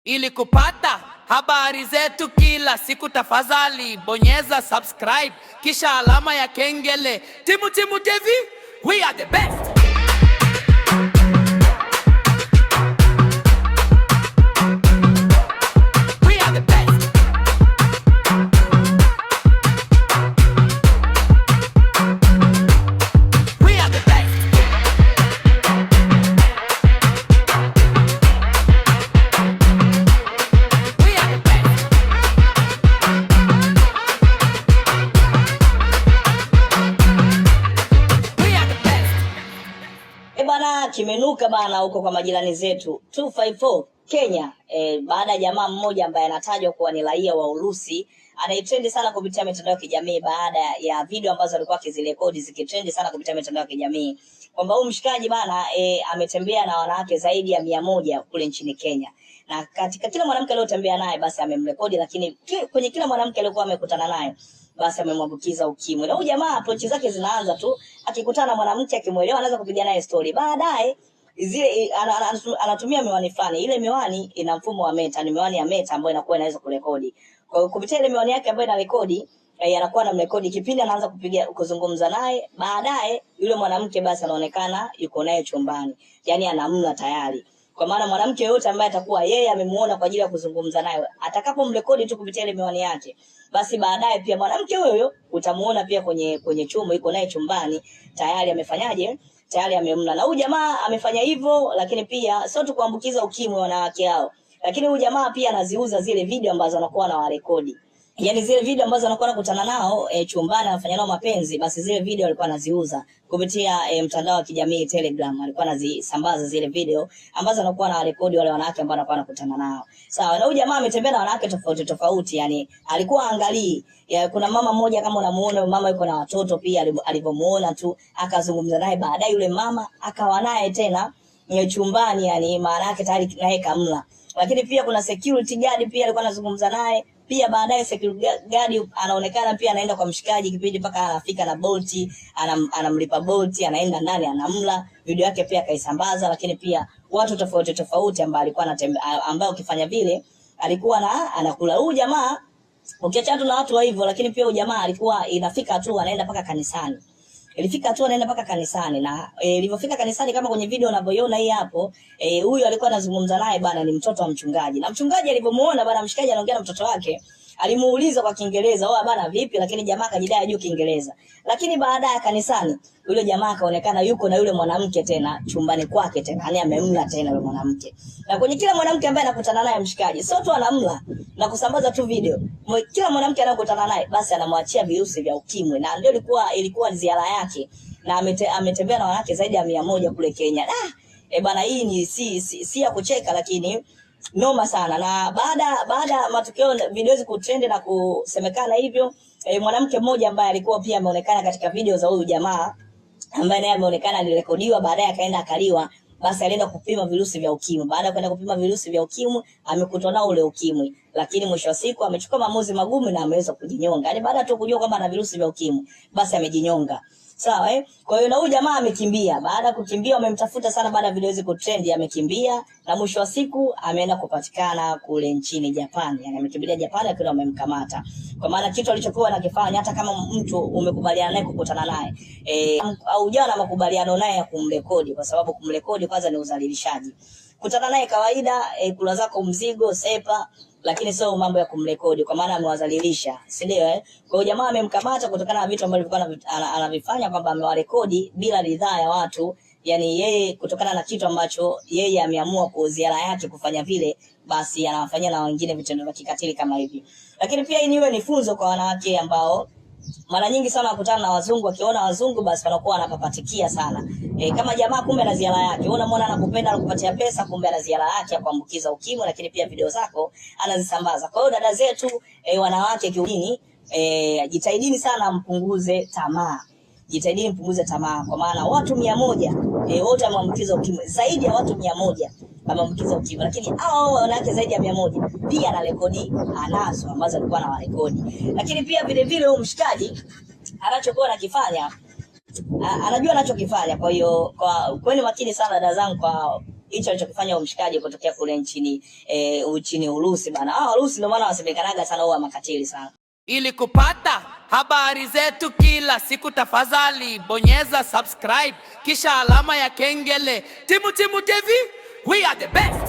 Ili kupata habari zetu kila siku, tafadhali bonyeza subscribe kisha alama ya kengele. Timu TV, we are the best. We are the best. We are the best. Bana kimenuka bana huko kwa majirani zetu 254 Kenya, baada ya jamaa mmoja ambaye anatajwa kuwa ni raia wa Urusi anaitrendi sana kupitia mitandao ya kijamii baada ya video ambazo alikuwa akizirekodi zikitrendi sana kupitia mitandao ya kijamii, kwamba huyu mshikaji bana ametembea na wanawake zaidi ya 100 kule nchini Kenya, na katika kila mwanamke aliyotembea naye basi amemrekodi, lakini kwenye kila mwanamke aliyokuwa amekutana naye basi amemwambukiza ukimwi. Na huyu jamaa approach zake zinaanza tu, akikutana na mwanamke akimuelewa anaanza kupiga naye story. Baadaye zile anatumia miwani fulani. Ile miwani ina mfumo wa Meta, ni miwani ya Meta ambayo inakuwa inaweza kurekodi. Kwa hiyo kupitia ile miwani yake ambayo inarekodi, anakuwa anamrekodi kipindi anaanza kupiga kuzungumza naye. Baadaye yule mwanamke basi anaonekana yuko naye chumbani. Yaani anamla tayari. Kwa maana mwanamke yote ambaye atakuwa yeye amemuona kwa ajili ya kuzungumza naye, atakapomrekodi tu kupitia ile miwani yake, basi baadaye pia mwanamke huyo utamuona pia kwenye chumba, yuko naye chumbani tayari amefanyaje, tayari amemla. Na huyu jamaa amefanya hivyo, lakini pia sio tu kuambukiza ukimwi wanawake hao, lakini huyu jamaa pia anaziuza zile video ambazo anakuwa anawarekodi. Yaani zile video ambazo anakuwa anakutana nao chumbani anafanya nao mapenzi, basi zile video alikuwa anaziuza kupitia mtandao wa kijamii Telegram. Alikuwa anazisambaza zile video ambazo anakuwa anawarekodi wale wanawake ambao anakuwa anakutana nao. Sawa, na huyu jamaa ametembea na wanawake tofauti, yani alikuwa angalii. Kuna mama mmoja kama unamuona, mama yuko na watoto pia, alipomuona tu akazungumza naye, baadaye yule mama akawa naye tena chumbani, yani maana yake tayari naye kamla. Lakini pia kuna security guard pia alikuwa anazungumza naye. Pia baadaye security guard anaonekana pia anaenda kwa mshikaji kipindi mpaka anafika na Bolt, anamlipa Bolt, anaenda ndani anamla. Video yake pia kaisambaza. Lakini pia watu tofauti ambao alikuwa anatembea, ambao ukifanya vile alikuwa anakula. Huyu jamaa ukiacha tu na watu wa hivyo, lakini pia huyu jamaa alikuwa inafika tu anaenda mpaka kanisani. Ilifika tu anaenda mpaka kanisani, na ilipofika kanisani kama kwenye video unavyoiona hii hapo, huyu alikuwa anazungumza naye bana, ni mtoto wa mchungaji. Na mchungaji alipomuona bana mshikaji anaongea na mtoto wake, alimuuliza kwa Kiingereza, "Oh bana vipi?" Lakini jamaa akajidai ajue Kiingereza. Lakini baadaye kanisani yule jamaa akaonekana yuko na yule mwanamke tena chumbani kwake tena, yani amemla tena yule mwanamke. Na kwenye kila mwanamke ambaye anakutana naye mshikaji, sio tu anamla na kusambaza tu video, kila mwanamke anayokutana naye basi anamwachia virusi vya ukimwi. Na ndio ilikuwa ziara yake, na ametembea na wanawake zaidi ya 100 kule Kenya. Bana hii ni si ya kucheka, lakini noma sana. Na baada matukio video hizo kutrend na kusemekana hivyo, mwanamke mmoja ambaye alikuwa pia ameonekana katika video za huyu jamaa, ambaye naye ameonekana alirekodiwa, baadaye akaenda akaliwa, basi alienda kupima virusi vya ukimwi. Baada ya kwenda kupima virusi vya ukimwi, amekutwa nao ule ukimwi, lakini mwisho wa siku amechukua maamuzi magumu na ameweza kujinyonga. Yaani baada tu kujua kwamba ana virusi vya ukimwi, basi amejinyonga. Sawa Kwa hiyo na huyu jamaa amekimbia. Baada ya kukimbia wamemtafuta sana, baada ya video hizo kutrend amekimbia, na mwisho wa siku ameenda kupatikana kule nchini Japan. Yaani amekimbilia Japan, akiwa wamemkamata. Kwa maana kitu alichokuwa anakifanya, hata kama mtu umekubaliana naye kukutana naye, au jana makubaliano naye ya kumrekodi, kwa sababu kumrekodi kwanza ni udhalilishaji. Kutana naye kawaida, kula zako mzigo sepa, lakini sio mambo ya kumrekodi, kwa maana amewadhalilisha, si ndio Kwa hiyo jamaa amemkamata kutokana na vitu ambavyo alikuwa anavifanya, kwamba amewarekodi bila ridhaa ya watu. Yani yeye kutokana na kitu ambacho yeye ameamua kwa ziara yake kufanya vile, basi anawafanyia na wengine vitendo vya kikatili kama hivi. Lakini pia hii ni funzo kwa wanawake ambao mara nyingi sana wakutana na wazungu, wakiona wazungu basi wanakuwa wanapapatikia sana. Kama jamaa kumbe na ziara yake, unamwona anakupenda, anakupatia pesa, kumbe ana ziara yake ya kuambukiza ukimwi, lakini pia video zako anazisambaza. Kwa hiyo dada zetu wanawake kiujini, jitahidini sana mpunguze tamaa. Jitahidini mpunguze tamaa, kwa maana watu 100 wote wameambukiza ukimwi, zaidi ya watu 100 wameambukiza ukimwi, lakini hao wanawake zaidi ya 100 pia ana rekodi anazo ambazo alikuwa anawarekodi. Lakini pia vile vile huyu mshikaji anachokuwa anakifanya, anajua anachokifanya. Kwa hiyo kweni makini sana dada zangu, kwa hicho alichokifanya umshikaji kutokea kule nchini Urusi bana. Urusi ndio maana wasemekanaga sana huwa makatili sana. Ili kupata habari zetu kila siku, tafadhali bonyeza subscribe kisha alama ya kengele. Timu TV, we are the best.